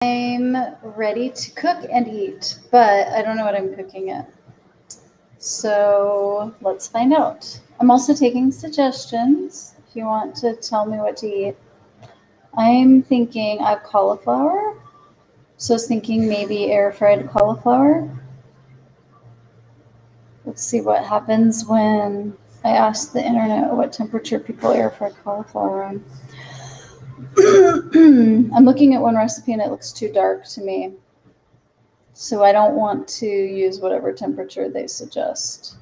I'm ready to cook and eat, but I don't know what I'm cooking yet. So let's find out. I'm also taking suggestions if you want to tell me what to eat. I'm thinking I have cauliflower. So I was thinking maybe air fried cauliflower. Let's see what happens when I ask the internet what temperature people air fry cauliflower on. I'm looking at one recipe and it looks too dark to me. So I don't want to use whatever temperature they suggest.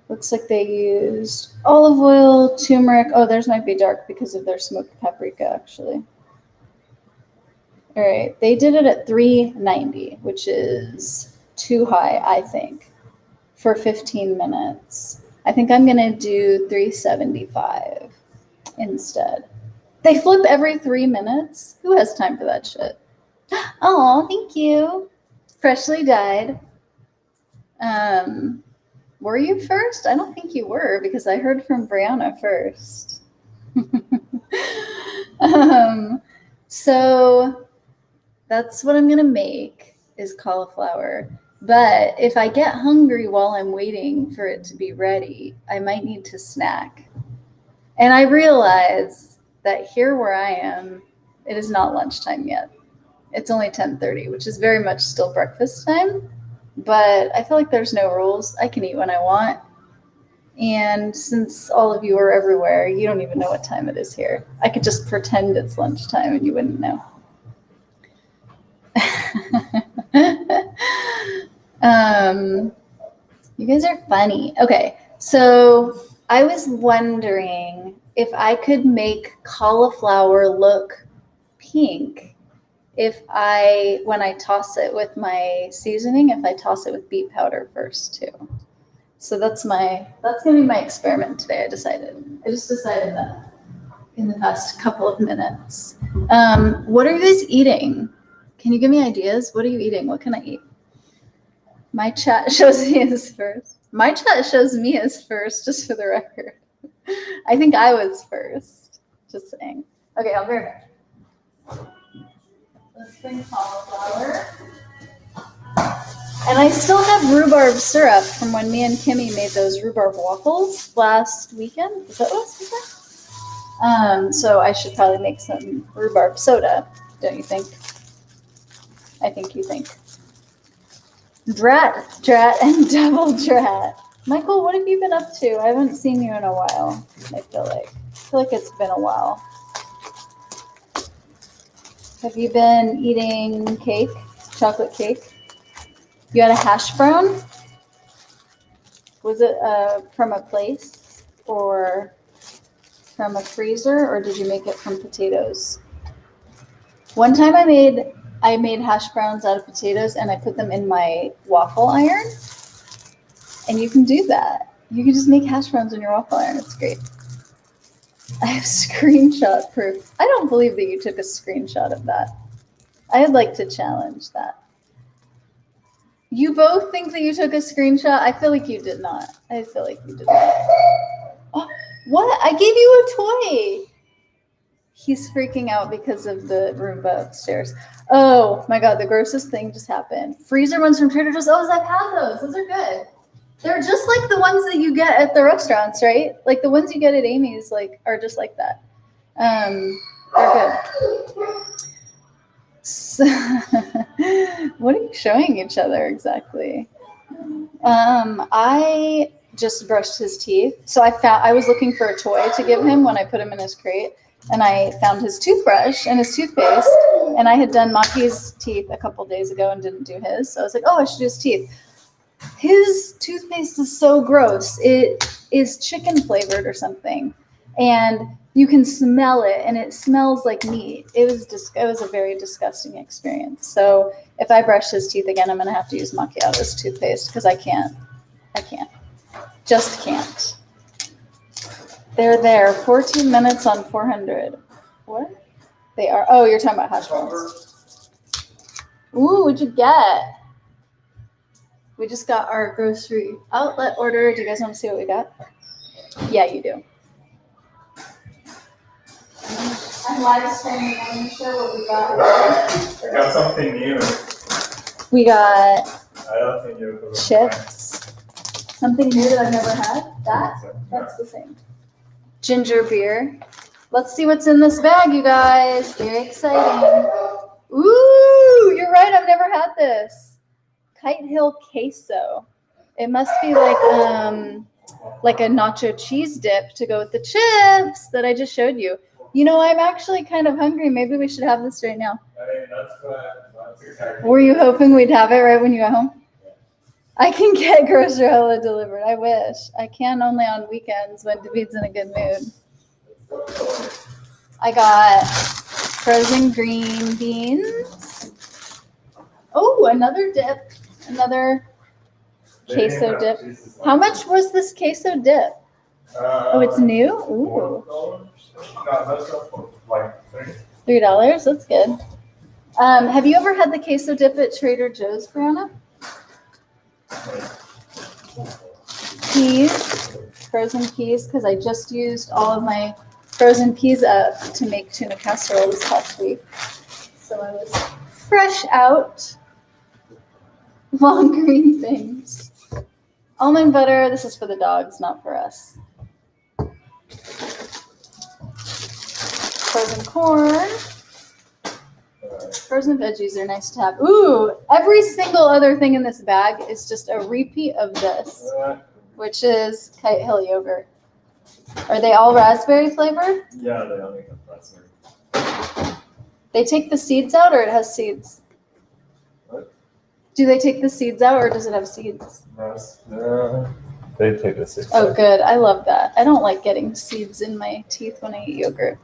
Looks like they used olive oil, turmeric. Oh, theirs might be dark because of their smoked paprika, actually. All right, they did it at 390, which is too high, I think, for 15 minutes. I think I'm gonna do 375 instead. They flip every 3 minutes. Who has time for that shit? Oh, thank you. Freshly dyed. Were you first? I don't think you were because I heard from Brianna first. So that's what I'm gonna make is cauliflower. But if I get hungry while I'm waiting for it to be ready, I might need to snack. And I realize that here where I am, it is not lunchtime yet. It's only 10:30, which is very much still breakfast time. But I feel like there's no rules. I can eat when I want. And since all of you are everywhere, you don't even know what time it is here. I could just pretend it's lunchtime and you wouldn't know. You guys are funny. Okay, so I was wondering if I could make cauliflower look pink when I toss it with my seasoning, if I toss it with beet powder first too. So that's gonna be my experiment today. I just decided that in the past couple of minutes. What are you guys eating? Can you give me ideas? What are you eating? What can I eat? My chat shows me as first. My chat shows me as first, just for the record. I think I was first. Just saying. Okay, I'll be right back. Let's bring cauliflower. And I still have rhubarb syrup from when me and Kimmy made those rhubarb waffles last weekend. Was that last weekend? So I should probably make some rhubarb soda, don't you think? I think you think. Drat, and double drat. Michael, what have you been up to? I haven't seen you in a while, I feel like it's been a while. Have you been eating cake, chocolate cake? You had a hash brown? Was it from a place or from a freezer, or did you make it from potatoes? One time I made hash browns out of potatoes and I put them in my waffle iron. And you can do that. You can just make hash browns in your waffle iron. It's great. I have screenshot proof. I don't believe that you took a screenshot of that. I'd like to challenge that. You both think that you took a screenshot? I feel like you did not. I feel like you did not. Oh, what? I gave you a toy. He's freaking out because of the Roomba upstairs. Oh my God, the grossest thing just happened. Freezer ones from Trader Joe's. Oh, I've had those. Those are good. They're just like the ones that you get at the restaurants, right? Like the ones you get at Amy's, are just like that. They're good. So, what are you showing each other exactly? I just brushed his teeth. So I was looking for a toy to give him when I put him in his crate, and I found his toothbrush and his toothpaste. And I had done Maki's teeth a couple days ago and didn't do his, so I was like, oh, I should do his teeth. His toothpaste is so gross. It is chicken flavored or something, and you can smell it, and it smells like meat. It was a very disgusting experience. So if I brush his teeth again, I'm gonna have to use Macchiato's toothpaste because I can't. Just can't. They're there. 14 minutes on 400. What? They are. Oh, you're talking about hash browns. Ooh, what'd you get? We just got our grocery outlet order. Do you guys want to see what we got? Yeah, you do. I'm live streaming. I'm gonna show what we got. I got something new. We got I don't think you're gonna chips. Something new that I've never had. That's the same. Ginger beer. Let's see what's in this bag, you guys. Very exciting. Ooh, you're right. I've never had this. Kite Hill queso. It must be like a nacho cheese dip to go with the chips that I just showed you. You know, I'm actually kind of hungry. Maybe we should have this right now. I mean, that's exactly. Were you hoping we'd have it right when you got home? I can get Grocerella delivered. I wish. I can only on weekends when David's in a good mood. I got frozen green beans. Oh, another dip. Another queso dip. How much was this queso dip? Oh, it's new? Ooh. Like $3. That's good. Have you ever had the queso dip at Trader Joe's, Brianna? Peas, frozen peas, because I just used all of my frozen peas up to make tuna casserole this past week. So I was fresh out. Long green things. Almond butter. This is for the dogs, not for us. Frozen corn. Frozen veggies are nice to have. Ooh, every single other thing in this bag is just a repeat of this, which is Kite Hill yogurt. Are they all raspberry flavored? Yeah, they only have raspberry. They take the seeds out, or it has seeds? What? Do they take the seeds out, or does it have seeds? They take the seeds. Oh, good. I love that. I don't like getting seeds in my teeth when I eat yogurt.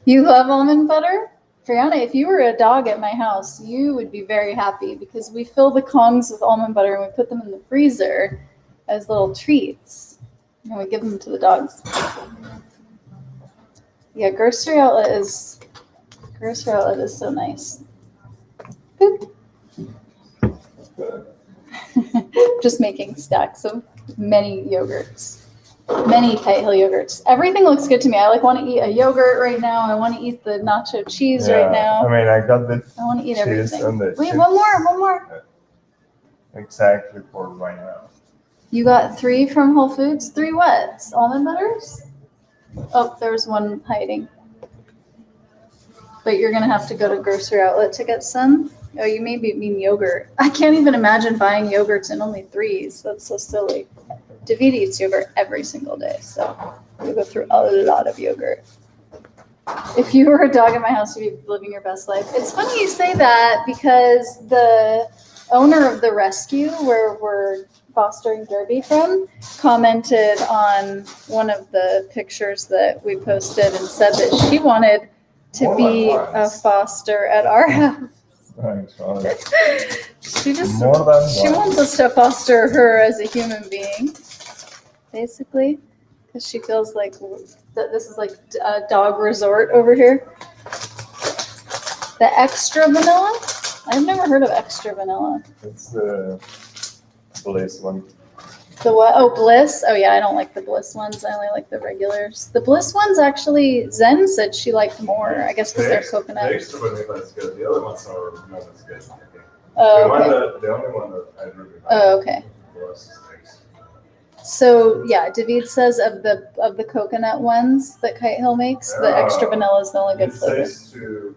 You love almond butter? Brianna, if you were a dog at my house, you would be very happy because we fill the Kongs with almond butter and we put them in the freezer as little treats. And we give them to the dogs. Yeah, grocery outlet is so nice. Boop. Just making stacks of many yogurts. Many Kite Hill yogurts. Everything looks good to me. I want to eat a yogurt right now. I want to eat the nacho cheese right now. I mean, I got the I want to eat cheese everything. and the Wait, chips. one more. Exactly for right now. You got 3 from Whole Foods? 3 what? Almond butters? Oh, there's one hiding. But you're going to have to go to grocery outlet to get some. Oh, you maybe mean yogurt. I can't even imagine buying yogurts in only 3s. That's so silly. David eats yogurt every single day, so we go through a lot of yogurt. If you were a dog in my house, you'd be living your best life. It's funny you say that because the owner of the rescue where we're fostering Derby from commented on one of the pictures that we posted and said that she wanted to be a foster at our house. Thanks, She wants us to foster her as a human being, basically, because she feels like that this is like a dog resort over here. The extra vanilla? I've never heard of extra vanilla. It's the Bliss one. The what? Oh, Bliss. Oh yeah, I don't like the Bliss ones. I only like the regulars. The Bliss ones actually, Zen said she liked more. I guess because they're coconut. The extra vanilla is good. The other ones are not as good. Oh, okay. The only one that I really like. Oh, okay. Was extra. So yeah, David says of the coconut ones that Kite Hill makes, the extra vanilla is the only good flavor. It says to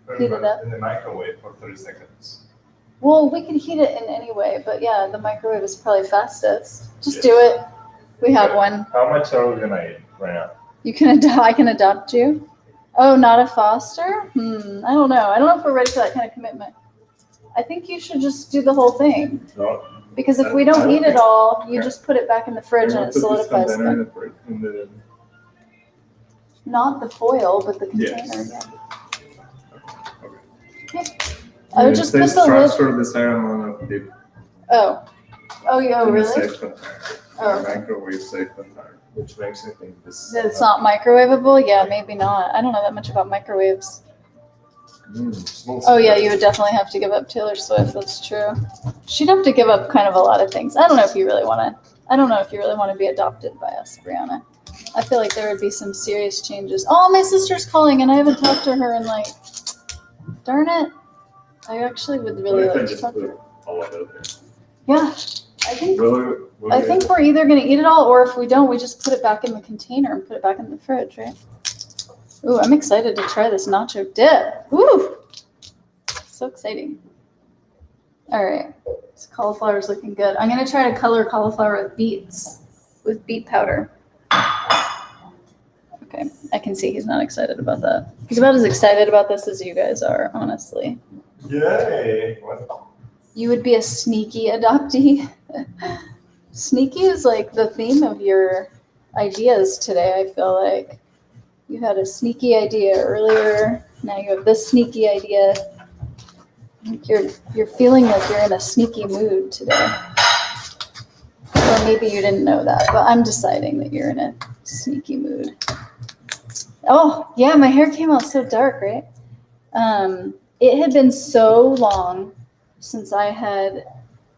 put Heat it up in the microwave for 30 seconds. Well, we could heat it in any way, but yeah, the microwave is probably fastest. Just do it. We have one. How much are we gonna eat right now? You can I can adopt you. Oh, not a foster? I don't know. I don't know if we're ready for that kind of commitment. I think you should just do the whole thing. No. Because if we don't eat it all, you just put it back in the fridge and it solidifies. Not the foil, but the container. Yes. Yeah. I would just put the lid. Transfer the same amount of dip. Oh yeah, really? Safe container. Oh. Microwave safe container, which makes me think this. It's not microwavable? Yeah, maybe not. I don't know that much about microwaves. Oh yeah, you would definitely have to give up Taylor Swift. That's true. She'd have to give up kind of a lot of things. I don't know if you really want to be adopted by us, Brianna. I feel like there would be some serious changes. Oh, my sister's calling and I haven't talked to her in like, darn it. I actually would really What if I like to just talk to put her. all of it there? Yeah, I think Will I think we're either gonna eat it all, or if we don't, we just put it back in the container and put it back in the fridge, right? Ooh, I'm excited to try this nacho dip. Ooh, so exciting. All right, this cauliflower's looking good. I'm gonna try to color cauliflower with beets, with beet powder. Okay, I can see he's not excited about that. He's about as excited about this as you guys are, honestly. Yay! What? You would be a sneaky adoptee. Sneaky is like the theme of your ideas today, I feel like. You had a sneaky idea earlier. Now you have this sneaky idea. Like you're feeling like you're in a sneaky mood today. Or maybe you didn't know that, but I'm deciding that you're in a sneaky mood. Oh, yeah, my hair came out so dark, right? It had been so long since I had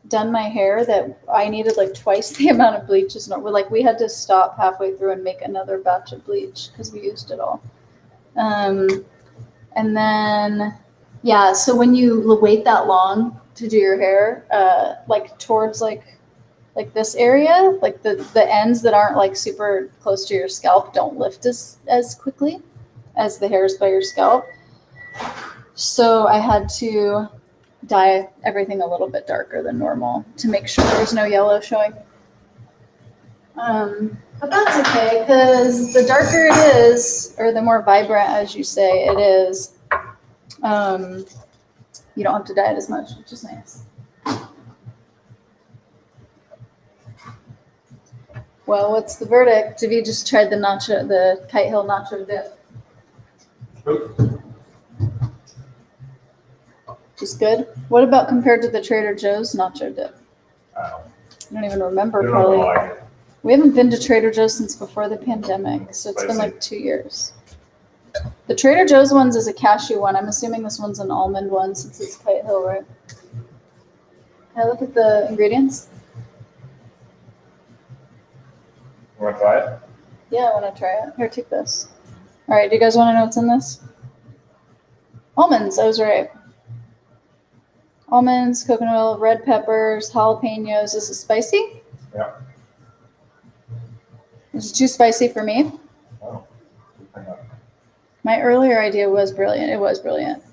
done my hair that I needed like twice the amount of bleach as normal. Like we had to stop halfway through and make another batch of bleach because we used it all. And then, yeah, so when you wait that long to do your hair, like towards like this area, like the ends that aren't like super close to your scalp don't lift as quickly as the hairs by your scalp. So I had to dye everything a little bit darker than normal to make sure there's no yellow showing. But that's okay, because the darker it is, or the more vibrant, as you say, it is, you don't have to dye it as much, which is nice. Well, what's the verdict? Have you just tried the Kite Hill nacho dip? Just good. What about compared to the Trader Joe's nacho dip? I don't even remember. Probably. Like We haven't been to Trader Joe's since before the pandemic, so it's been like 2 years. The Trader Joe's one's is a cashew one. I'm assuming this one's an almond one since it's Kite Hill, right? Can I look at the ingredients? You want to try it? Yeah, I want to try it. Here, take this. All right, do you guys want to know what's in this? Almonds, I was right. Almonds, coconut oil, red peppers, jalapenos. Is it spicy? Yeah. Is it too spicy for me? Oh. My earlier idea was brilliant. It was brilliant.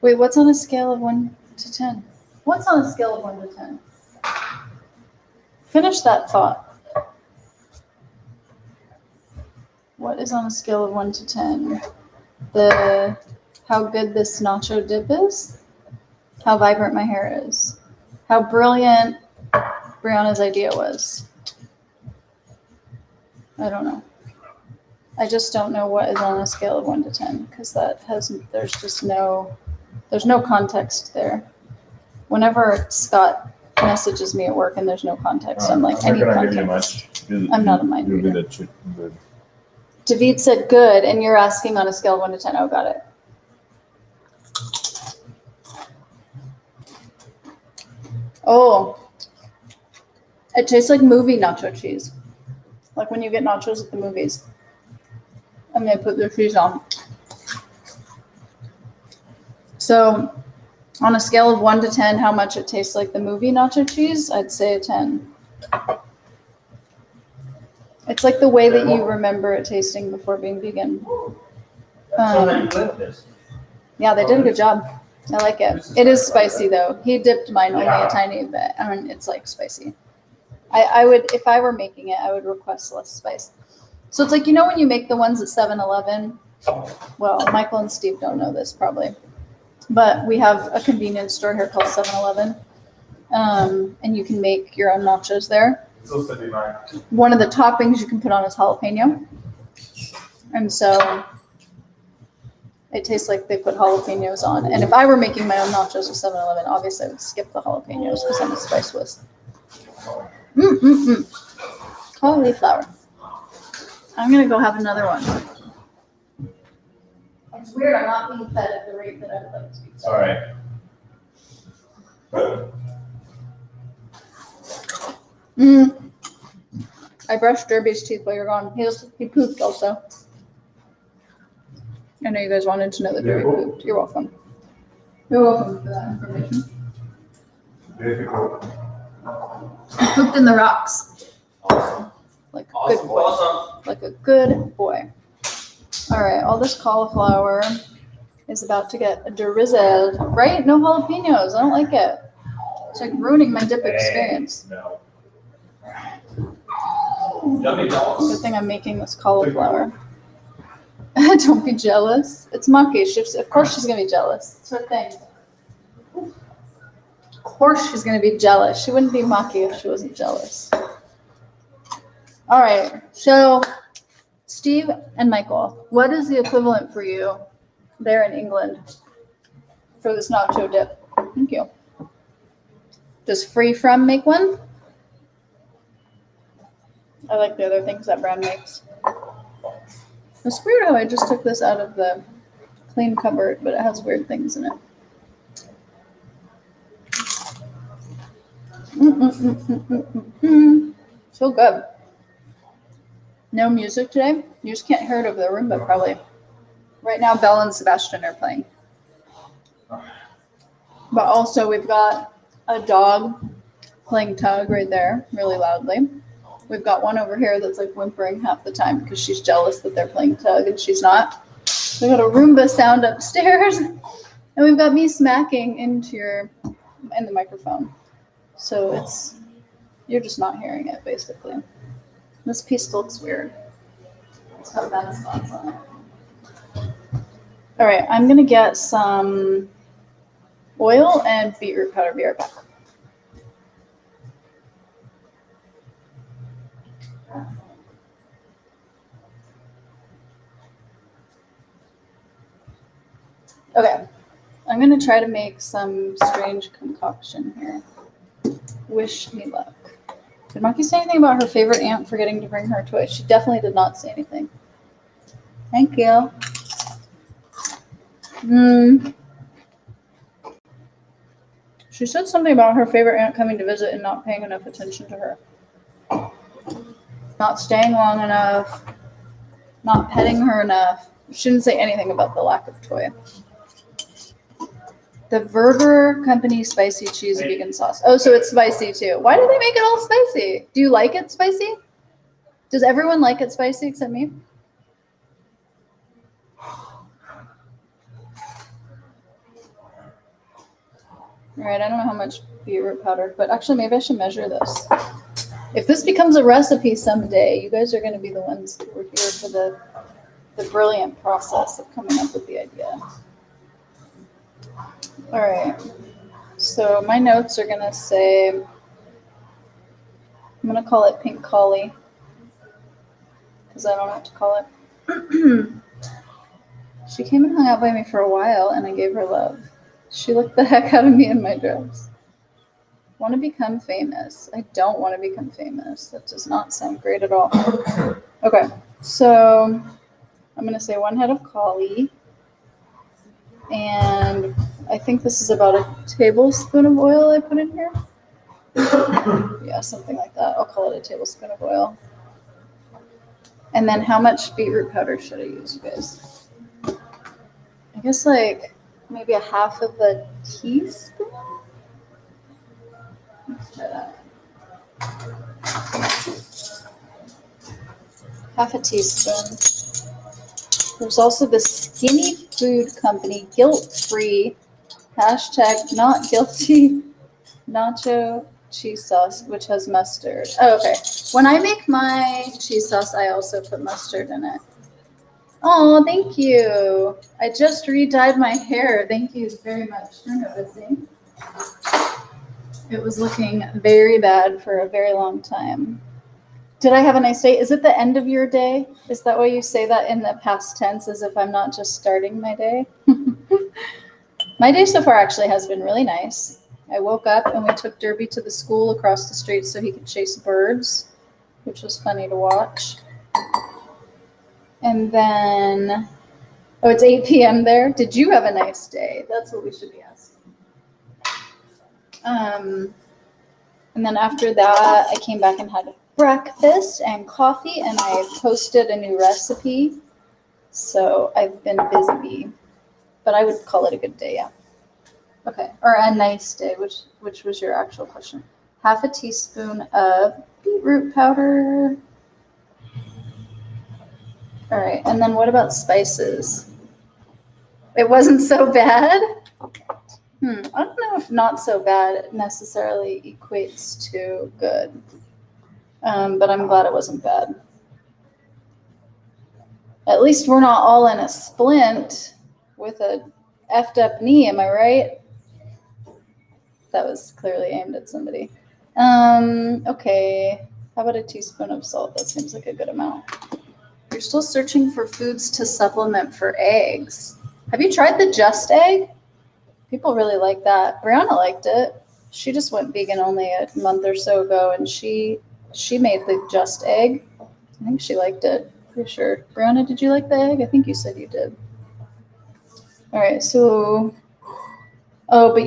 Wait, what's on a scale of 1 to 10? What's on a scale of 1 to 10? Finish that thought. What is on a scale of 1 to 10? How good this nacho dip is? How vibrant my hair is? How brilliant Brianna's idea was? I don't know. I just don't know what is on a scale of 1 to 10 because there's no context there. Whenever Scott messages me at work and there's no context, I'm like, I need context. I'm not a mind reader. David said good, and you're asking on a scale of 1 to 10. Oh, got it. Oh, it tastes like movie nacho cheese. Like when you get nachos at the movies and they put their cheese on. So on a scale of 1 to 10, how much it tastes like the movie nacho cheese, I'd say a 10. It's like the way that you remember it tasting before being vegan. Yeah, they did a good job. I like it. It is spicy though. He dipped mine only a tiny bit. I mean, it's like spicy. I would, if I were making it, I would request less spice. So it's like, you know, when you make the ones at 7-Eleven, well, Michael and Steve don't know this probably, but we have a convenience store here called 7-Eleven, and you can make your own nachos there. One of the toppings you can put on is jalapeno. And so it tastes like they put jalapenos on. And if I were making my own nachos at 7-Eleven, obviously I would skip the jalapenos because I'm a spice whiz. Cauliflower. I'm going to go have another one. It's weird. I'm not being fed at the rate that I would like to be. All right. I brushed Derby's teeth while you're gone. He pooped also. I know you guys wanted to know that Derby pooped. You're welcome. You're welcome for that information. Difficult. He pooped in the rocks. Awesome. Like a good boy. Like a good boy. All right, all this cauliflower is about to get drizzled. Right? No jalapenos. I don't like it. It's like ruining my dip experience. No. Good thing I'm making this cauliflower. Don't be jealous. It's Maki. Of course she's gonna be jealous. It's her thing. Of course she's gonna be jealous. She wouldn't be Maki if she wasn't jealous. All right. So, Steve and Michael, what is the equivalent for you there in England for this nacho dip? Thank you. Does Free From make one? I like the other things that brand makes. It's weird how I just took this out of the clean cupboard, but it has weird things in it. So good. No music today. You just can't hear it over the Roomba probably. Right now, Belle and Sebastian are playing. But also we've got a dog playing tug right there really loudly. We've got one over here that's like whimpering half the time because she's jealous that they're playing tug and she's not. We got a Roomba sound upstairs, and we've got me smacking in the microphone. So you're just not hearing it basically. This piece looks weird. It's got bad spots on it. All right, I'm gonna get some oil and beetroot powder. Be right back. Okay, I'm gonna try to make some strange concoction here. Wish me luck. Did Maki say anything about her favorite aunt forgetting to bring her toy? She definitely did not say anything. Thank you. She said something about her favorite aunt coming to visit and not paying enough attention to her. Not staying long enough. Not petting her enough. She didn't say anything about the lack of toy. The Burger Company spicy cheese vegan sauce. Oh, so it's spicy too. Why do they make it all spicy? Do you like it spicy? Does everyone like it spicy except me? All right, I don't know how much beetroot powder, but actually maybe I should measure this. If this becomes a recipe someday, you guys are going to be the ones who are here for the brilliant process of coming up with the idea. All right, so my notes are going to say, I'm going to call it Pink Collie, because I don't know what to call it. She came and hung out by me for a while, and I gave her love. She looked the heck out of me in my dress. Want to become famous. I don't want to become famous. That does not sound great at all. Okay, so I'm going to say 1 head of collie. And I think this is about a tablespoon of oil I put in here. Yeah, something like that. I'll call it a tablespoon of oil. And then how much beetroot powder should I use, you guys? I guess like maybe a half of a teaspoon? Let's try that. Half a teaspoon. There's also the Skinny Food Company guilt-free #NotGuilty nacho cheese sauce, which has mustard. Oh, okay. When I make my cheese sauce, I also put mustard in it. Oh, thank you. I just re-dyed my hair. Thank you very much for noticing. It was looking very bad for a very long time. Did I have a nice day? Is it the end of your day? Is that why you say that in the past tense, as if I'm not just starting my day? My day so far actually has been really nice. I woke up and we took Derby to the school across the street so he could chase birds, which was funny to watch. And then, oh, it's 8 p.m. there. Did you have a nice day? That's what we should be asking. And then after that, I came back and had breakfast and coffee, and I posted a new recipe. So I've been busy, but I would call it a good day, yeah. Okay, or a nice day, which was your actual question. Half a teaspoon of beetroot powder. All right, and then what about spices? It wasn't so bad? I don't know if not so bad necessarily equates to good, but I'm glad it wasn't bad. At least we're not all in a splint with a effed up knee, am I right? That was clearly aimed at somebody. Okay, how about a teaspoon of salt? That seems like a good amount. You're still searching for foods to supplement for eggs. Have you tried the Just Egg? People really like that. Brianna liked it. She just went vegan only a month or so ago, and she made the Just Egg. I think she liked it. Pretty sure. Brianna, did you like the egg? I think you said you did. All right, so, oh, but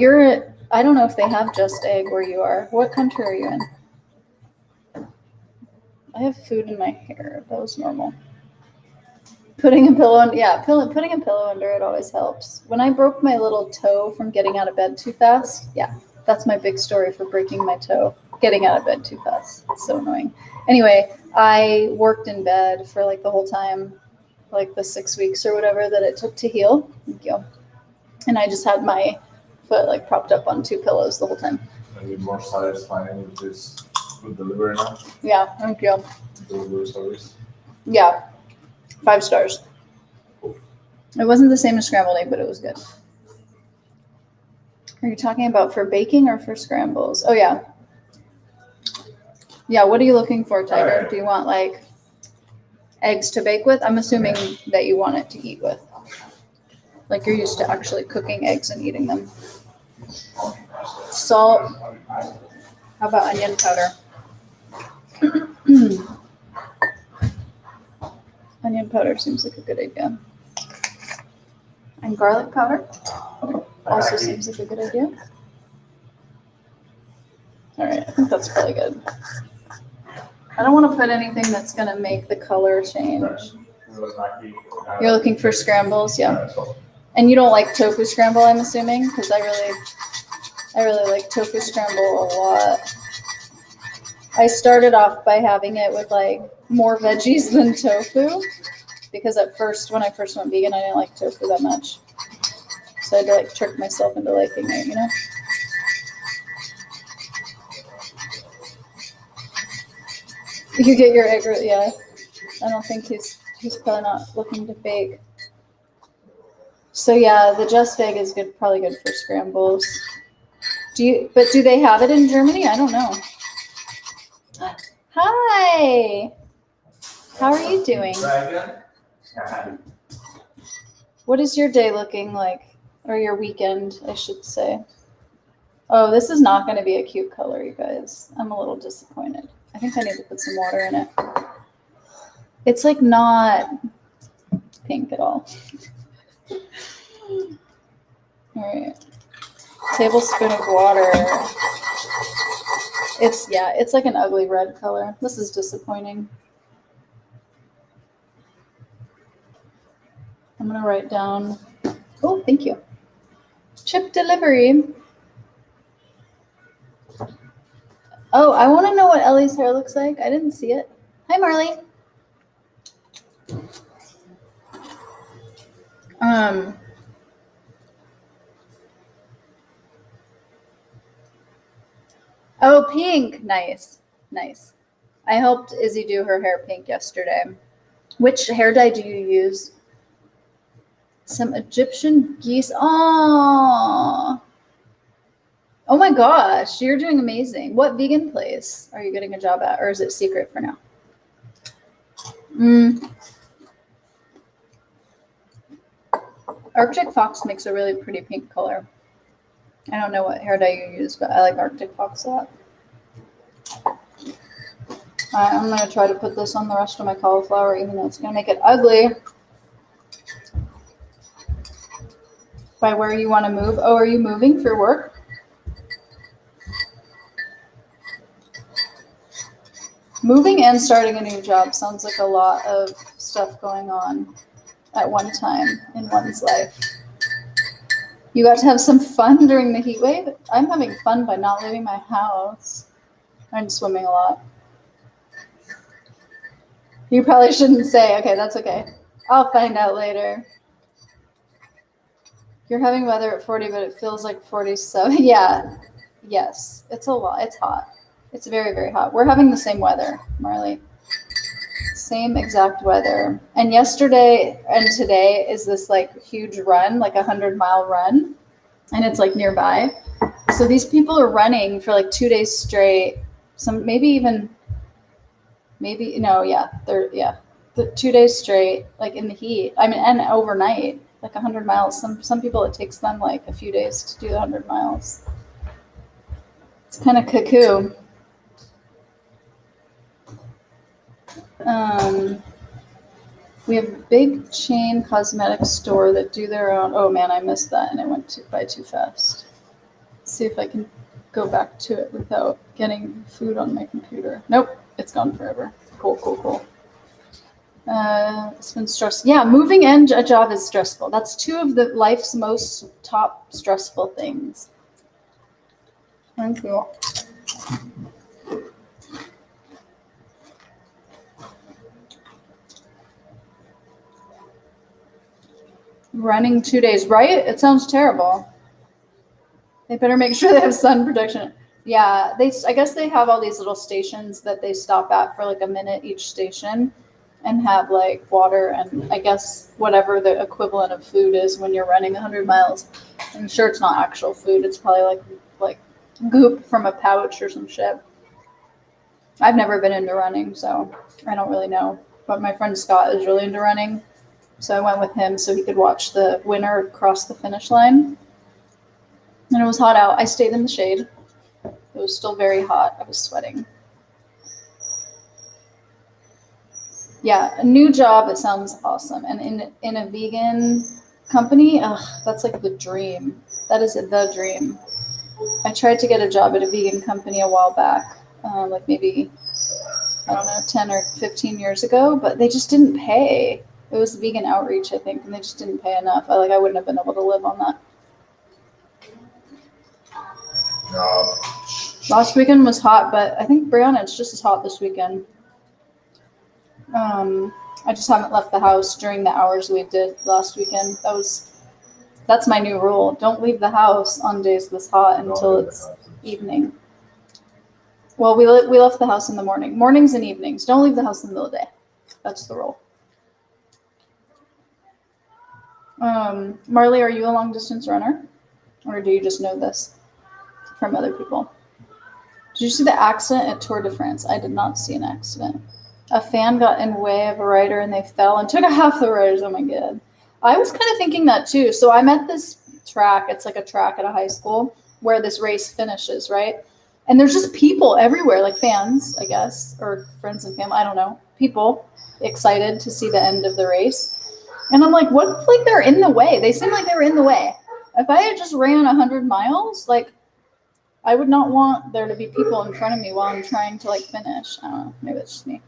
I don't know if they have Just Egg where you are. What country are you in? I have food in my hair. That was normal. Putting a pillow putting a pillow under it always helps. When I broke my little toe from getting out of bed too fast, yeah, that's my big story for breaking my toe. Getting out of bed too fast. It's so annoying. Anyway, I worked in bed for like the whole time, like the 6 weeks or whatever that it took to heal. Thank you. And I just had my foot like propped up on 2 pillows the whole time. Maybe more satisfying with this food delivery now. Yeah, thank you. Delivery service. Yeah, 5 stars. It wasn't the same as scrambled egg, but it was good. Are you talking about for baking or for scrambles? Oh, yeah. Yeah, what are you looking for, Tiger? Do you want like eggs to bake with? I'm assuming that you want it to eat with. Like you're used to actually cooking eggs and eating them. Salt. How about onion powder? Onion powder seems like a good idea. And garlic powder also seems like a good idea. All right, I think that's probably good. I don't want to put anything that's going to make the color change. You're looking for scrambles, yeah. And you don't like tofu scramble, I'm assuming, because I really like tofu scramble a lot. I started off by having it with like more veggies than tofu, because at first, when I first went vegan, I didn't like tofu that much. So I had to like trick myself into liking it, you know? You get your egg, yeah. I don't think he's probably not looking to bake. So yeah, the Just Egg is good, probably good for scrambles. Do they have it in Germany? I don't know. Hi. How are you doing? What is your day looking like? Or your weekend, I should say. Oh, this is not going to be a cute color, you guys. I'm a little disappointed. I think I need to put some water in it. It's like not pink at all. All right. Tablespoon of water. It's like an ugly red color. This is disappointing. I'm going to write down, oh, thank you. Chip delivery. Oh, I want to know what Ellie's hair looks like. I didn't see it. Hi, Marley. Oh, pink. Nice. Nice. I helped Izzy do her hair pink yesterday. Which hair dye do you use? Some Egyptian geese. Oh my gosh, you're doing amazing. What vegan place are you getting a job at, or is it secret for now? Arctic Fox makes a really pretty pink color. I don't know what hair dye you use, but I like Arctic Fox a lot. I'm going to try to put this on the rest of my cauliflower, even though it's going to make it ugly. By where you want to move. Oh, are you moving for work? Moving and starting a new job sounds like a lot of stuff going on at one time in one's life. You got to have some fun during the heat wave. I'm having fun by not leaving my house. I'm swimming a lot. You probably shouldn't say, okay, that's okay. I'll find out later. You're having weather at 40, but it feels like 47. Yeah, yes, it's a lot. It's hot. It's very, very hot. We're having the same weather, Marley. Same exact weather. And yesterday and today is this like huge run, like 100-mile run. And it's like nearby. So these people are running for like 2 days straight. Some the 2 days straight, like in the heat. I mean, and overnight, like 100 miles. Some people it takes them like a few days to do the 100 miles. It's kind of cuckoo. We have a big chain cosmetic store that do their own. Oh man, I missed that and it went by too fast. Let's see if I can go back to it without getting food on my computer. Nope, it's gone forever. Cool. It's been stressful. Yeah, moving and a job is stressful. That's two of the life's most top stressful things. Thank you. Running 2 days, right? It sounds terrible. They better make sure they have sun protection. Yeah, I guess they have all these little stations that they stop at for like a minute each station and have like water and I guess whatever the equivalent of food is when you're running 100 miles. I'm sure it's not actual food. It's probably like goop from a pouch or some shit. I've never been into running, so I don't really know. But my friend Scott is really into running. So I went with him so he could watch the winner cross the finish line. And it was hot out. I stayed in the shade. It was still very hot. I was sweating. Yeah, a new job, it sounds awesome. And in a vegan company, that's like the dream. That is the dream. I tried to get a job at a vegan company a while back, like maybe, 10 or 15 years ago, but they just didn't pay. It was vegan outreach, I think, and they just didn't pay enough. I wouldn't have been able to live on that. No. Last weekend was hot, but I think, Brianna, it's just as hot this weekend. I just haven't left the house during the hours we did last weekend. That's my new rule. Don't leave the house on days this hot until it's evening. Well, we left the house in the morning. Mornings and evenings. Don't leave the house in the middle of the day. That's the rule. Marley, are you a long distance runner? Or do you just know this from other people? Did you see the accident at Tour de France? I did not see an accident. A fan got in the way of a rider and they fell and took out half the riders. Oh my God. I was kind of thinking that too. So I'm at this track. It's like a track at a high school where this race finishes, right? And there's just people everywhere, like fans, I guess, or friends and family. I don't know. People excited to see the end of the race. And I'm like, what if like they're in the way? They seem like they were in the way. If I had just ran 100 miles, like I would not want there to be people in front of me while I'm trying to like finish. I don't know. Maybe it's just me.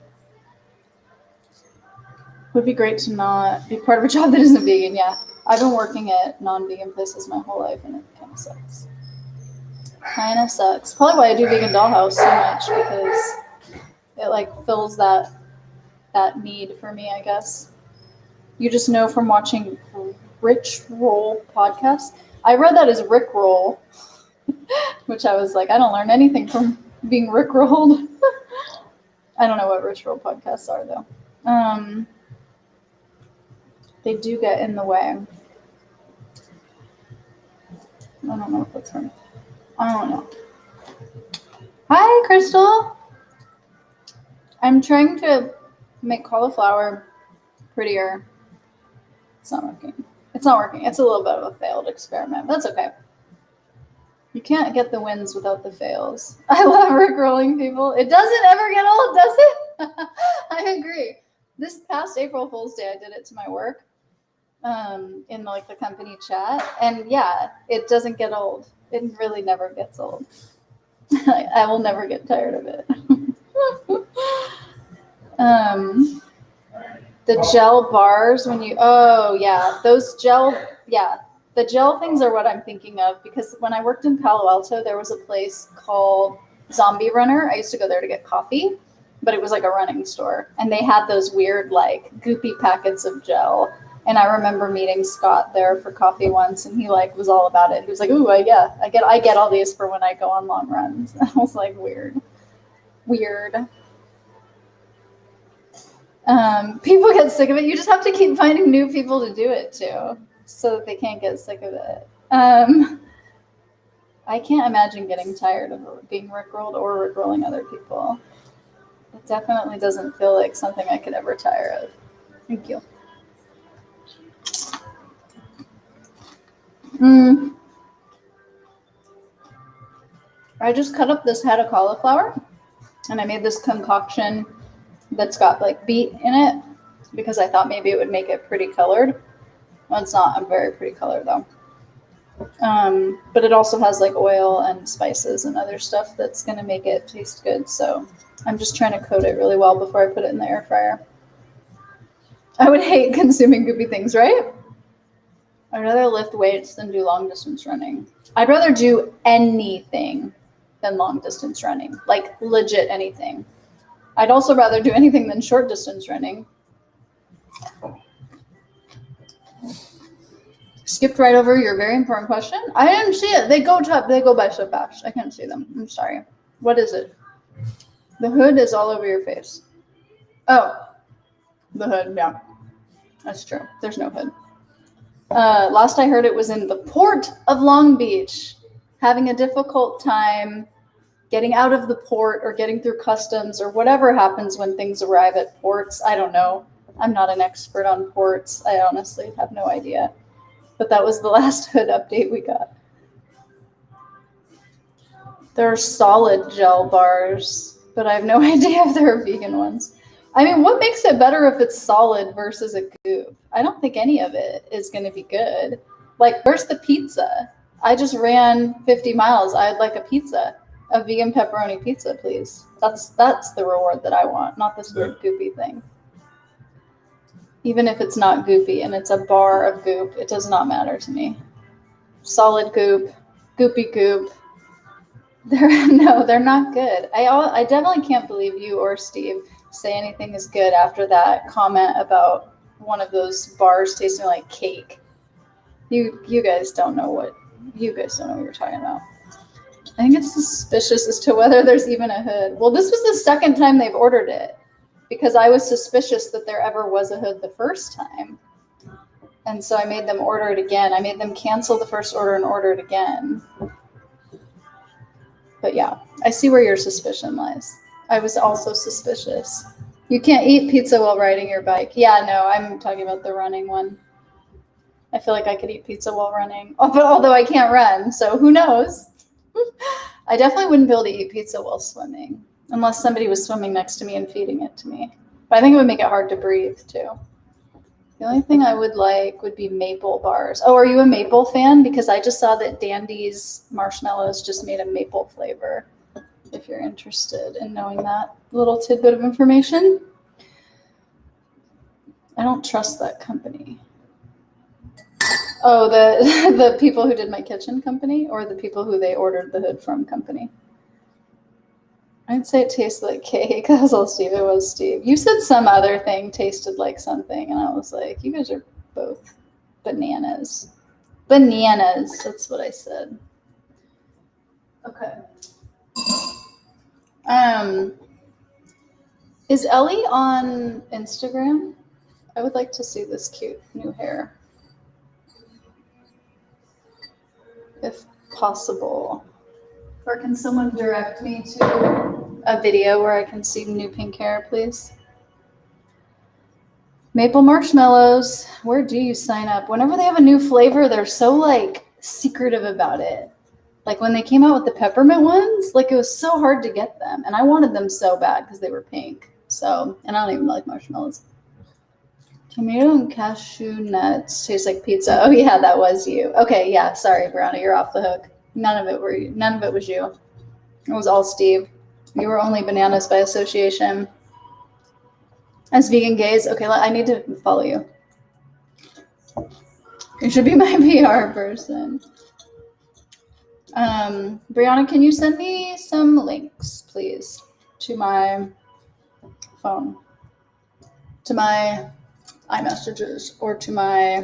Would be great to not be part of a job that isn't vegan. Yeah, I've been working at non-vegan places my whole life, and it kind of sucks. Probably why I do Vegan Dollhouse so much, because it like fills that need for me, I guess. You just know from watching Rich Roll podcast. I read that as Rick Roll, which I was like, I don't learn anything from being Rick rolled. I don't know what Rich Roll podcasts are though. They do get in the way. I don't know if that's her. I don't know. Hi, Crystal. I'm trying to make cauliflower prettier. It's not working. It's not working. It's a little bit of a failed experiment. That's okay. You can't get the wins without the fails. I love rickrolling people. It doesn't ever get old, does it? I agree. This past April Fool's Day, I did it to my work. In like the company chat, and yeah, it doesn't get old. It really never gets old. I will never get tired of it. The gel bars when you, oh yeah, those gel, yeah, the gel things are what I'm thinking of because when I worked in Palo Alto, there was a place called Zombie Runner. I used to go there to get coffee, but it was like a running store. And they had those weird, like, goopy packets of gel. And I remember meeting Scott there for coffee once, and he like was all about it. He was like, "Ooh, I get all these for when I go on long runs." I was like, weird. People get sick of it. You just have to keep finding new people to do it to, so that they can't get sick of it. I can't imagine getting tired of being rickrolled or rickrolling other people. It definitely doesn't feel like something I could ever tire of. Thank you. I just cut up this head of cauliflower and I made this concoction that's got like beet in it because I thought maybe it would make it pretty colored. Well, it's not a very pretty color though. But it also has like oil and spices and other stuff that's going to make it taste good. So I'm just trying to coat it really well before I put it in the air fryer. I would hate consuming goopy things, right? I'd rather lift weights than do long distance running. I'd rather do anything than long distance running, like legit anything. I'd also rather do anything than short distance running. Skipped right over your very important question. I didn't see it. They go by so fast. I can't see them. I'm sorry. What is it? The hood is all over your face. Oh, the hood. Yeah, that's true. There's no hood. Last I heard it was in the port of Long Beach, having a difficult time getting out of the port or getting through customs or whatever happens when things arrive at ports. I don't know. I'm not an expert on ports. I honestly have no idea. But that was the last hood update we got. There are solid gel bars, but I have no idea if there are vegan ones. I mean, what makes it better if it's solid versus a goop? I don't think any of it is going to be good. Like, where's the pizza? I just ran 50 miles. I'd like a pizza, a vegan pepperoni pizza, please. That's the reward that I want, not this weird goopy thing. Even if it's not goopy and it's a bar of goop, it does not matter to me. Solid goop, goopy goop. They're not good. I definitely can't believe you or Steve say anything is good after that comment about one of those bars tasting like cake. You guys don't know what you're talking about. I think it's suspicious as to whether there's even a hood. Well, this was the second time they've ordered it because I was suspicious that there ever was a hood the first time. And so I made them order it again. I made them cancel the first order and order it again. But yeah, I see where your suspicion lies. I was also suspicious. You can't eat pizza while riding your bike. Yeah, no, I'm talking about the running one. I feel like I could eat pizza while running, although I can't run, so who knows? I definitely wouldn't be able to eat pizza while swimming, unless somebody was swimming next to me and feeding it to me. But I think it would make it hard to breathe, too. The only thing I would like would be maple bars. Oh, are you a maple fan? Because I just saw that Dandy's Marshmallows just made a maple flavor, if you're interested in knowing that little tidbit of information. I don't trust that company. Oh, the people who did my kitchen company, or the people who they ordered the hood from company? I'd say it tastes like cake. That was all Steve. It was Steve. You said some other thing tasted like something, and I was like, you guys are both bananas. Bananas. That's what I said. Okay. Is Ellie on Instagram? I would like to see this cute new hair, if possible. Or can someone direct me to a video where I can see new pink hair, please? Maple Marshmallows, where do you sign up? Whenever they have a new flavor, they're so like secretive about it. Like when they came out with the peppermint ones, like it was so hard to get them. And I wanted them so bad because they were pink. So, and I don't even like marshmallows. Tomato and cashew nuts taste like pizza. Oh yeah, that was you. Okay, yeah, sorry, Brownie, you're off the hook. None of it was you. It was all Steve. You were only bananas by association. As vegan gays, okay, I need to follow you. You should be my PR person. Brianna, can you send me some links, please, to my phone, to my iMessages, or to my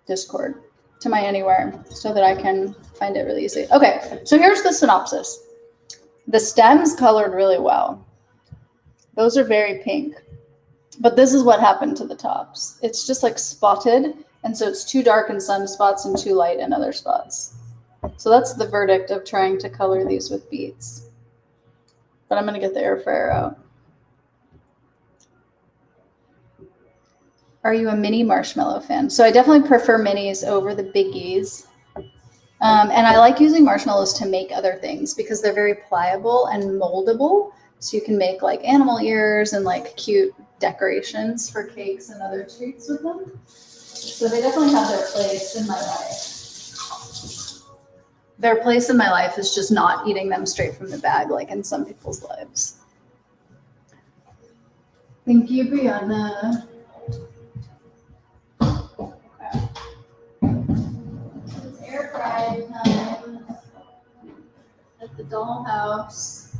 Discord, to my anywhere, so that I can find it really easily. Okay, so here's the synopsis. The stem's colored really well. Those are very pink. But this is what happened to the tops. It's just like spotted, and so it's too dark in some spots and too light in other spots. So that's the verdict of trying to color these with beads. But I'm going to get the air fryer out. Are you a mini marshmallow fan? So I definitely prefer minis over the biggies. And I like using marshmallows to make other things because they're very pliable and moldable. So you can make like animal ears and like cute decorations for cakes and other treats with them. So they definitely have their place in my life. Their place in my life is just not eating them straight from the bag like in some people's lives. Thank you, Brianna. Okay. It's air fried time at the dollhouse.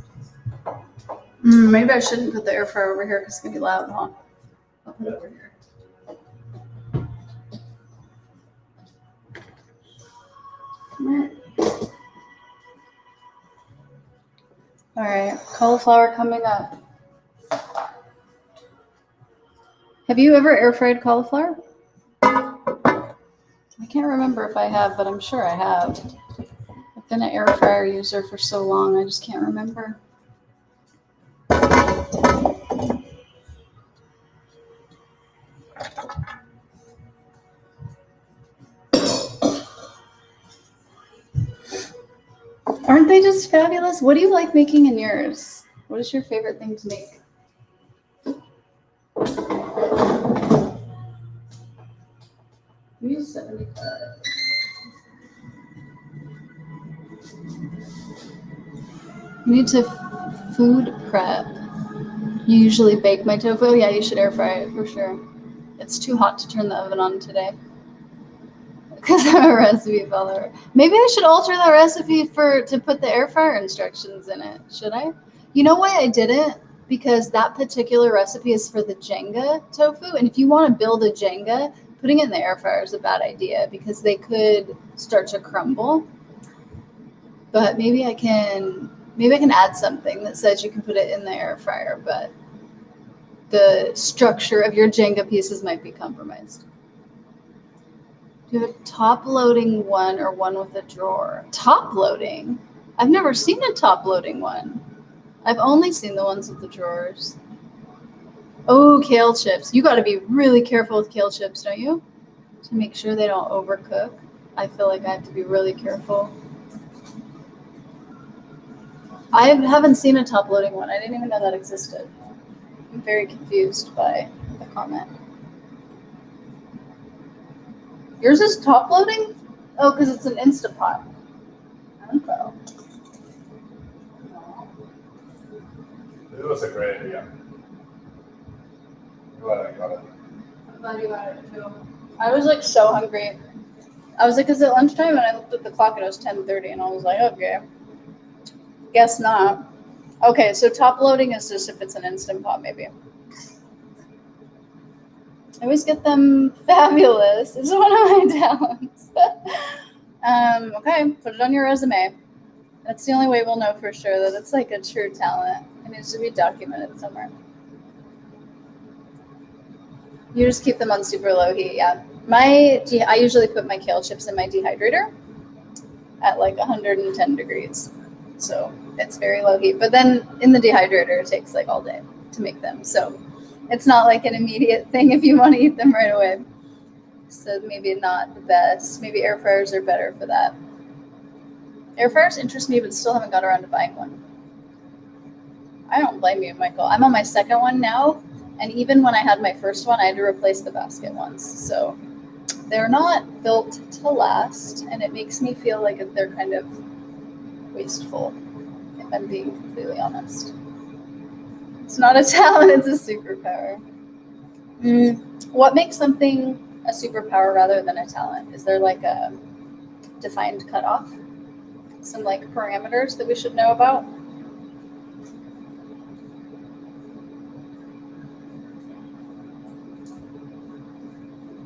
Maybe I shouldn't put the air fryer over here because it's gonna be loud, huh? I'll put it over here. All right, cauliflower coming up. Have you ever air fried cauliflower? I can't remember if I have, but I'm sure I have. I've been an air fryer user for so long, I just can't remember. Aren't they just fabulous? What do you like making in yours? What is your favorite thing to make? Use 75. You need to food prep. You usually bake my tofu? Yeah, you should air fry it for sure. It's too hot to turn the oven on today. Because I'm a recipe follower. Maybe I should alter that recipe to put the air fryer instructions in it. Should I? You know why I didn't? Because that particular recipe is for the Jenga tofu. And if you want to build a Jenga, putting it in the air fryer is a bad idea because they could start to crumble. But maybe I can add something that says you can put it in the air fryer, but the structure of your Jenga pieces might be compromised. Do you have a top-loading one or one with a drawer? Top-loading? I've never seen a top-loading one. I've only seen the ones with the drawers. Oh, kale chips. You got to be really careful with kale chips, don't you? To make sure they don't overcook. I feel like I have to be really careful. I haven't seen a top-loading one. I didn't even know that existed. I'm very confused by the comment. Yours is top-loading? Oh, because it's an Instapot. Okay. It was a great idea. I'm glad I got it. I'm glad you got it too. I was like so hungry. I was like, is it lunchtime? And I looked at the clock and it was 10:30 and I was like, okay. Guess not. Okay, so top-loading is just if it's an Instant Pot, maybe. I always get them fabulous. It's one of my talents. Okay, put it on your resume. That's the only way we'll know for sure that it's like a true talent. It needs to be documented somewhere. You just keep them on super low heat, yeah. I usually put my kale chips in my dehydrator at like 110 degrees. So it's very low heat. But then in the dehydrator, it takes like all day to make them. So it's not like an immediate thing if you want to eat them right away. So maybe not the best. Maybe air fryers are better for that. Air fryers interest me, but still haven't got around to buying one. I don't blame you, Michael. I'm on my second one now. And even when I had my first one, I had to replace the basket once. So they're not built to last. And it makes me feel like they're kind of wasteful. I'm being completely honest. It's not a talent, it's a superpower. What makes something a superpower rather than a talent? Is there like a defined cutoff? Some like parameters that we should know about?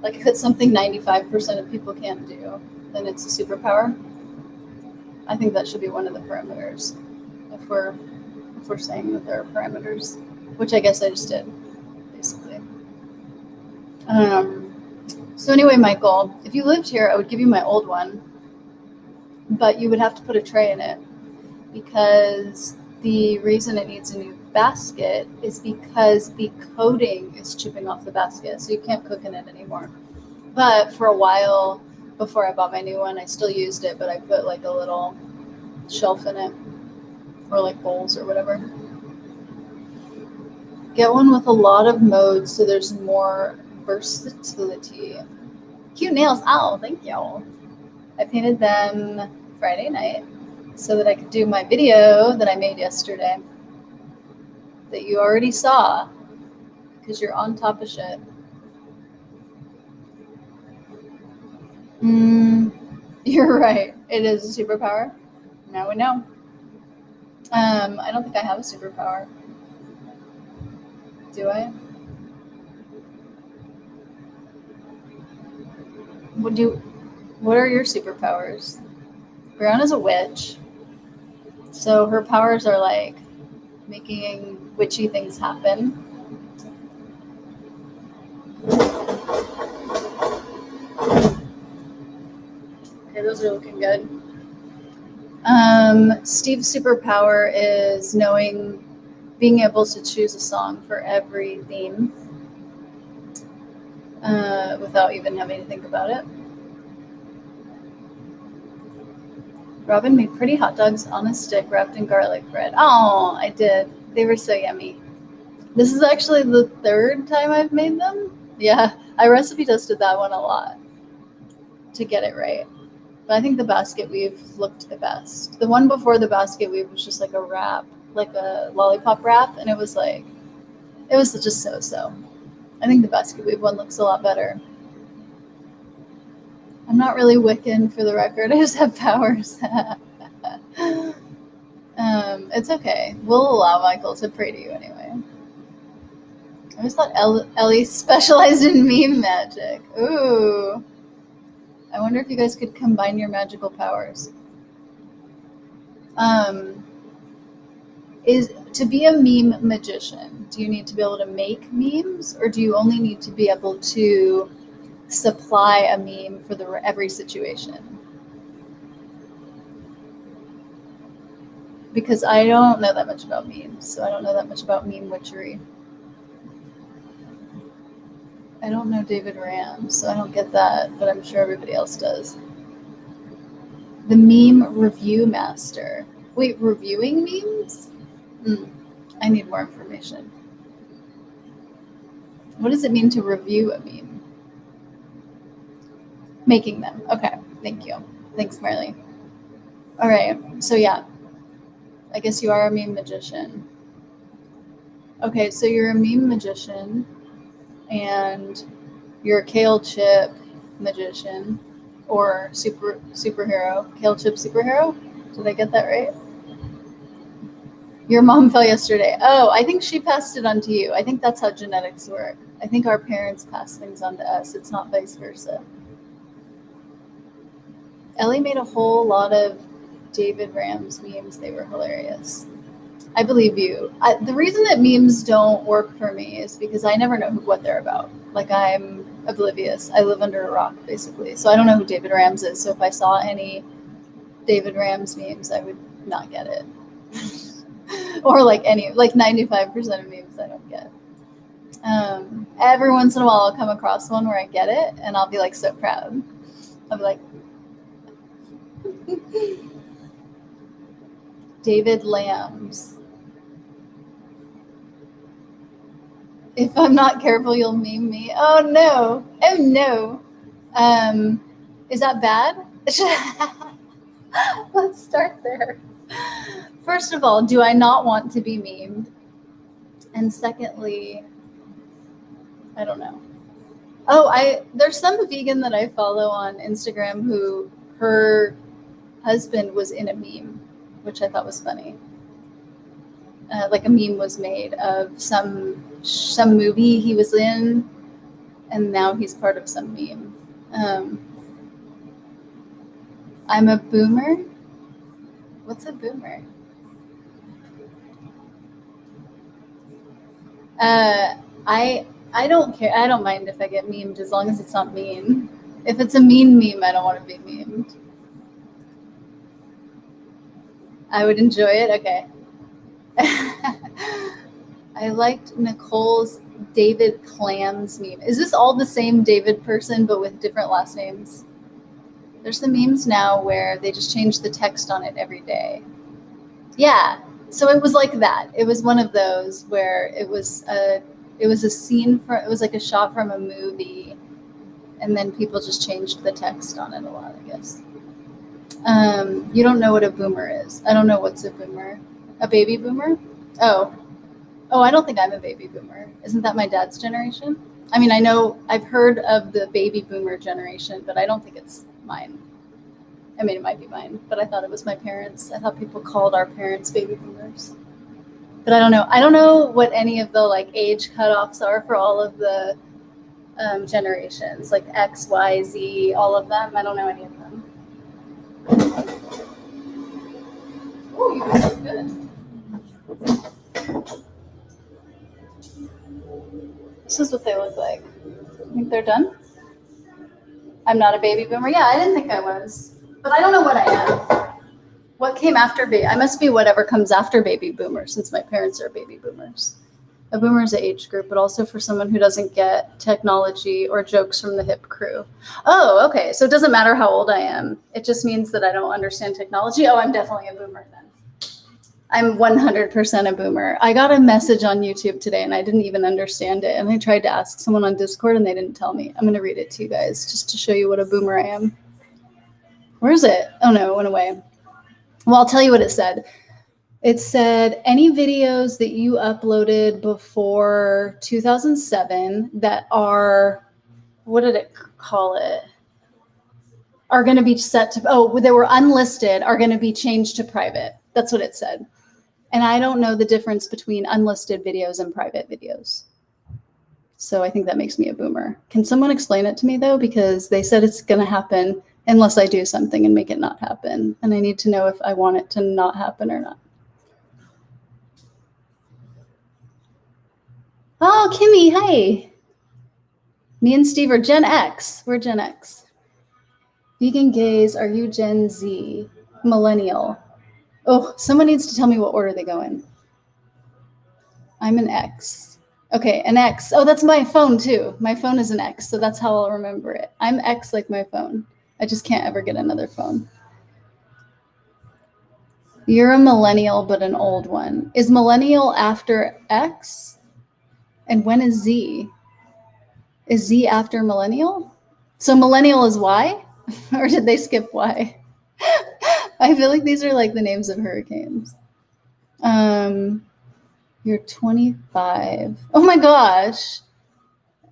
Like if it's something 95% of people can't do, then it's a superpower. I think that should be one of the parameters. If we're saying that there are parameters, which I guess I just did, basically. So anyway, Michael, if you lived here, I would give you my old one, but you would have to put a tray in it because the reason it needs a new basket is because the coating is chipping off the basket, so you can't cook in it anymore. But for a while before I bought my new one, I still used it, but I put like a little shelf in it or like bowls or whatever. Get one with a lot of modes so there's more versatility. Cute nails. Oh, thank you. I painted them Friday night so that I could do my video that I made yesterday that you already saw because you're on top of shit. You're right. It is a superpower. Now we know. I don't think I have a superpower. Do I? What are your superpowers? Brianna's a witch. So her powers are like making witchy things happen. Okay, those are looking good. Steve's superpower is being able to choose a song for every theme without even having to think about it. Robin made pretty hot dogs on a stick wrapped in garlic bread. Oh, I did. They were so yummy. This is actually the third time I've made them. Yeah, I recipe tested that one a lot to get it right. But I think the basket weave looked the best. The one before the basket weave was just like a wrap, like a lollipop wrap, and it was just so. I think the basket weave one looks a lot better. I'm not really Wiccan, for the record. I just have powers. It's okay. We'll allow Michael to pray to you anyway. I always thought Ellie specialized in meme magic. Ooh. I wonder if you guys could combine your magical powers. To be a meme magician, do you need to be able to make memes, or do you only need to be able to supply a meme for every situation? Because I don't know that much about memes, so I don't know that much about meme witchery. I don't know David Ram, so I don't get that, but I'm sure everybody else does. The meme review master. Wait, reviewing memes? I need more information. What does it mean to review a meme? Making them. Okay, thank you. Thanks, Marley. All right, so yeah, I guess you are a meme magician. Okay, so you're a meme magician, and you're a kale chip magician, or superhero. Kale chip superhero? Did I get that right? Your mom fell yesterday. Oh, I think she passed it on to you. I think that's how genetics work. I think our parents pass things on to us. It's not vice versa. Ellie made a whole lot of David Ram's memes. They were hilarious. I believe you. The reason that memes don't work for me is because I never know what they're about. Like, I'm oblivious. I live under a rock, basically. So I don't know who David Rams is. So if I saw any David Rams memes, I would not get it. Or like 95% of memes I don't get. Every once in a while I'll come across one where I get it, and I'll be like so proud. I'll be like, David Lambs. If I'm not careful, you'll meme me. Oh no. Oh no. Is that bad? Let's start there. First of all, do I not want to be memed? And secondly, I don't know. Oh, there's some vegan that I follow on Instagram who her husband was in a meme, which I thought was funny. Like a meme was made of some movie he was in, and now he's part of some meme. I'm a boomer. What's a boomer? I don't care. I don't mind if I get memed as long as it's not mean. If it's a mean meme, I don't want to be memed. I would enjoy it. Okay. I liked Nicole's David Clams meme. Is this all the same David person but with different last names? There's some memes now where they just change the text on it every day. Yeah. So it was like that. It was one of those where it was a scene it was like a shot from a movie, and then people just changed the text on it a lot, I guess. You don't know what a boomer is. I don't know what's a boomer. A baby boomer? Oh, I don't think I'm a baby boomer. Isn't that my dad's generation? I mean, I know I've heard of the baby boomer generation, but I don't think it's mine. I mean, it might be mine, but I thought it was my parents. I thought people called our parents baby boomers. But I don't know. I don't know what any of the like age cutoffs are for all of the generations, like X, Y, Z, all of them. I don't know any of them. Oh, you guys look good. This is what they look like. You think they're done? I'm not a baby boomer. Yeah, I didn't think I was. But I don't know what I am. What came after baby? I must be whatever comes after baby boomers, since my parents are baby boomers. A boomer is an age group, but also for someone who doesn't get technology or jokes from the hip crew. Oh, okay. So it doesn't matter how old I am. It just means that I don't understand technology. Oh, I'm definitely a boomer then. I'm 100% a boomer. I got a message on YouTube today and I didn't even understand it. And I tried to ask someone on Discord and they didn't tell me. I'm going to read it to you guys just to show you what a boomer I am. Where is it? Oh no, it went away. Well, I'll tell you what it said. It said, any videos that you uploaded before 2007 that are, what did it call it? Are going to be set to, they were unlisted, are going to be changed to private. That's what it said. And I don't know the difference between unlisted videos and private videos. So I think that makes me a boomer. Can someone explain it to me though? Because they said it's going to happen unless I do something and make it not happen. And I need to know if I want it to not happen or not. Oh, Kimmy, hi. Me and Steve are Gen X. We're Gen X. Vegan gays, are you Gen Z? Millennial. Oh, someone needs to tell me what order they go in. I'm an X. Okay, an X. Oh, that's my phone too. My phone is an X, so that's how I'll remember it. I'm X like my phone. I just can't ever get another phone. You're a millennial, but an old one. Is millennial after X? And when is Z? Is Z after millennial? So millennial is Y? Or did they skip Y? I feel like these are like the names of hurricanes. You're 25. Oh my gosh.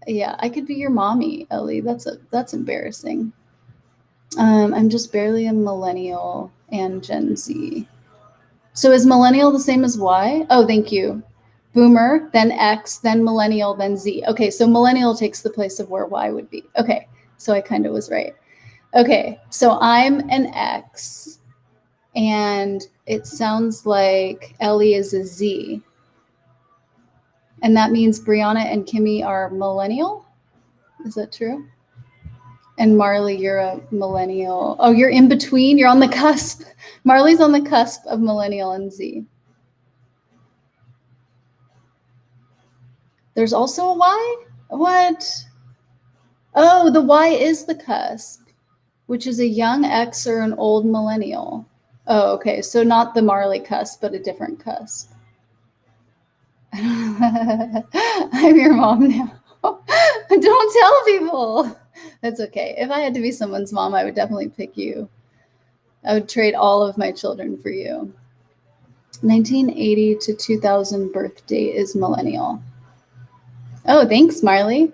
Yeah, I could be your mommy, Ellie. That's embarrassing. I'm just barely a millennial and Gen Z. So is millennial the same as Y? Oh, thank you. Boomer, then X, then millennial, then Z. Okay, so millennial takes the place of where Y would be. Okay, so I kind of was right. Okay, so I'm an X, and it sounds like Ellie is a Z. And that means Brianna and Kimmy are millennial? Is that true? And Marley, you're a millennial. Oh, you're in between? You're on the cusp. Marley's on the cusp of millennial and Z. There's also a Y? What? Oh, the Y is the cusp, which is a young X or an old millennial. Oh, okay. So not the Marley cusp, but a different cusp. I'm your mom now. Don't tell people. That's okay. If I had to be someone's mom, I would definitely pick you. I would trade all of my children for you. 1980 to 2000 birth date is millennial. Oh, thanks, Marley.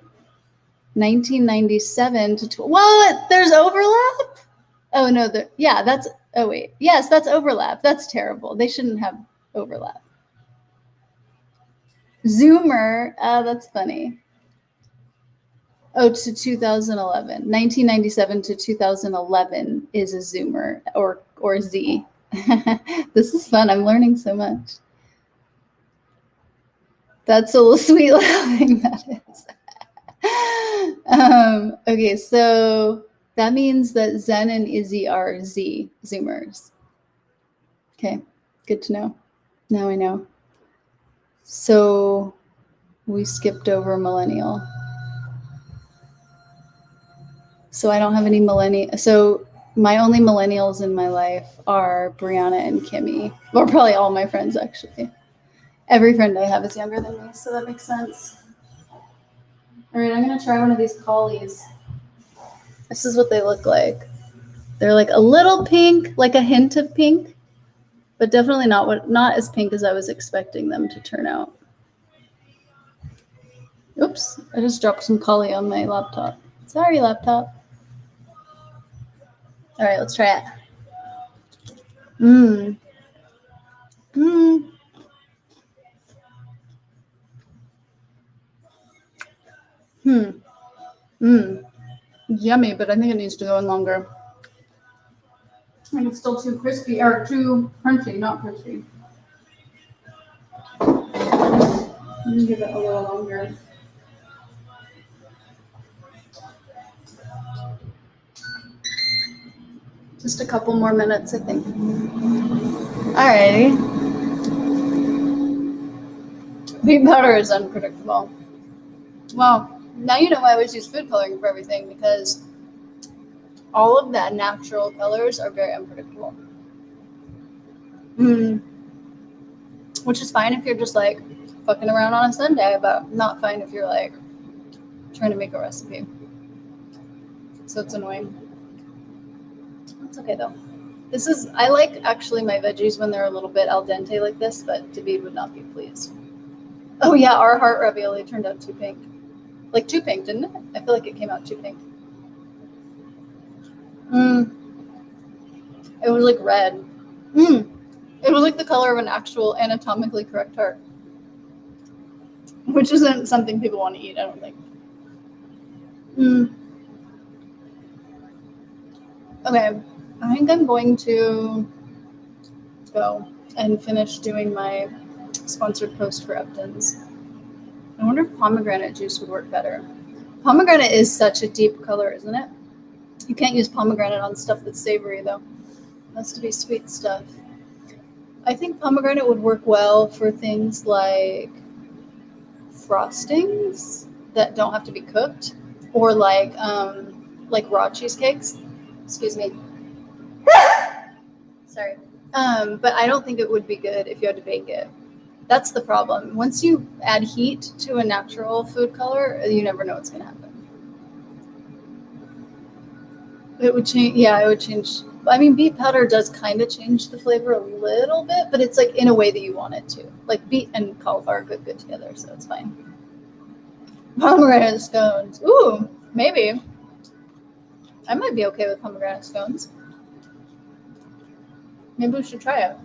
1997 to what? There's overlap? Oh no, yeah, that's oh wait. Yes, that's overlap. That's terrible. They shouldn't have overlap. Zoomer, that's funny. Oh, to 2011. 1997 to 2011 is a Zoomer or Z. This is fun. I'm learning so much. That's a little sweet laughing, that is. Okay, so that means that Zen and Izzy are Zoomers. Okay, good to know. Now I know. So we skipped over millennial. So I don't have any millennial. So my only millennials in my life are Brianna and Kimmy. Or probably all my friends, actually. Every friend I have is younger than me, so that makes sense. All right, I'm going to try one of these collies. This is what they look like. They're like a little pink, like a hint of pink, but definitely not as pink as I was expecting them to turn out. Oops, I just dropped some collie on my laptop. Sorry, laptop. All right, let's try it. Yummy, but I think it needs to go in longer. I think it's still too crispy, or too crunchy, not crispy. Let me give it a little longer. Just a couple more minutes, I think. Alrighty. Beet powder is unpredictable. Well, now you know why I always use food coloring for everything, because all of that natural colors are very unpredictable. Which is fine if you're just like fucking around on a Sunday, but not fine if you're like trying to make a recipe. So it's annoying. It's okay though. I like actually my veggies when they're a little bit al dente like this, but David would not be pleased. Oh yeah, our heart ravioli turned out too pink. Like too pink, didn't it? I feel like it came out too pink. It was like red. It was like the color of an actual anatomically correct heart. Which isn't something people want to eat, I don't think. Okay, I think I'm going to go and finish doing my sponsored post for Upton's. I wonder if pomegranate juice would work better. Pomegranate is such a deep color, isn't it? You can't use pomegranate on stuff that's savory, though. It has to be sweet stuff. I think pomegranate would work well for things like frostings that don't have to be cooked, or like raw cheesecakes. Excuse me. Sorry. But I don't think it would be good if you had to bake it. That's the problem. Once you add heat to a natural food color, you never know what's going to happen. It would change. Yeah, it would change. I mean, beet powder does kind of change the flavor a little bit, but it's like in a way that you want it to. Like beet and cauliflower go good together, so it's fine. Pomegranate scones. Ooh, maybe. I might be okay with pomegranate scones. Maybe we should try it.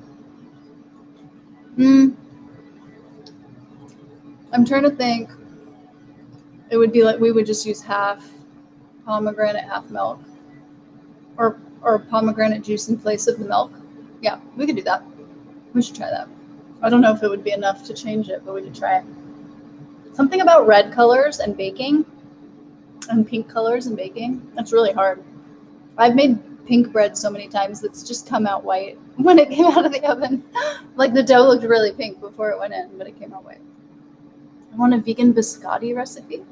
I'm trying to think. It would be like we would just use half pomegranate, half milk. Or pomegranate juice in place of the milk. Yeah, we could do that. We should try that. I don't know if it would be enough to change it, but we could try it. Something about red colors and baking and pink colors and baking. That's really hard. I've made pink bread so many times that's just come out white when it came out of the oven. Like the dough looked really pink before it went in, but it came out white. I want a vegan biscotti recipe.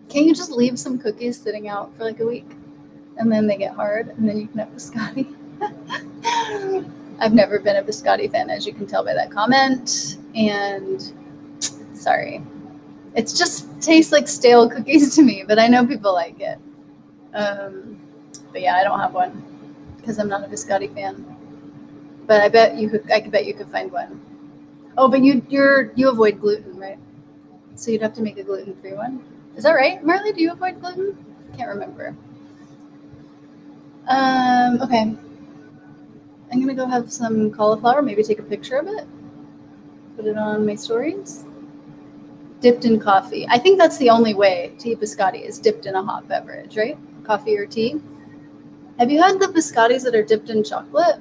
Can't you just leave some cookies sitting out for like a week? And then they get hard, and then you can have biscotti. I've never been a biscotti fan, as you can tell by that comment. And sorry. It just tastes like stale cookies to me, but I know people like it. But yeah, I don't have one because I'm not a biscotti fan. but I bet you could find one. Oh, but you avoid gluten, right? So you'd have to make a gluten-free one. Is that right, Marley? Do you avoid gluten? Can't remember. Okay. I'm gonna go have some cauliflower. Maybe take a picture of it. Put it on my stories. Dipped in coffee. I think that's the only way to eat biscotti is dipped in a hot beverage, right? Coffee or tea. Have you had the biscottis that are dipped in chocolate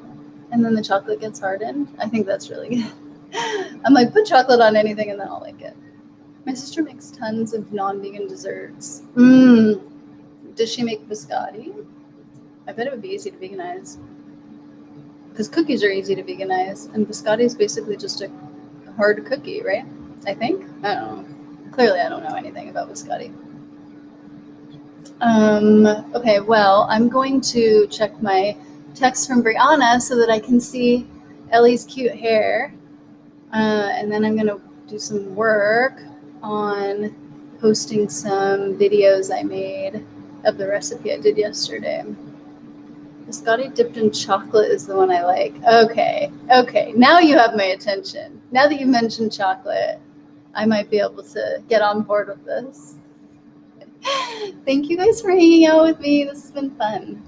and then the chocolate gets hardened? I think that's really good. I'm like, put chocolate on anything and then I'll like it. My sister makes tons of non-vegan desserts. Does she make biscotti? I bet it would be easy to veganize. Because cookies are easy to veganize, and biscotti is basically just a hard cookie, right? I think? I don't know. Clearly, I don't know anything about biscotti. Okay, well, I'm going to check my text from Brianna so that I can see Ellie's cute hair. And then I'm going to do some work on posting some videos I made of the recipe I did yesterday. Biscotti dipped in chocolate is the one I like. Okay. Now you have my attention. Now that you mentioned chocolate, I might be able to get on board with this. Thank you guys for hanging out with me. This has been fun.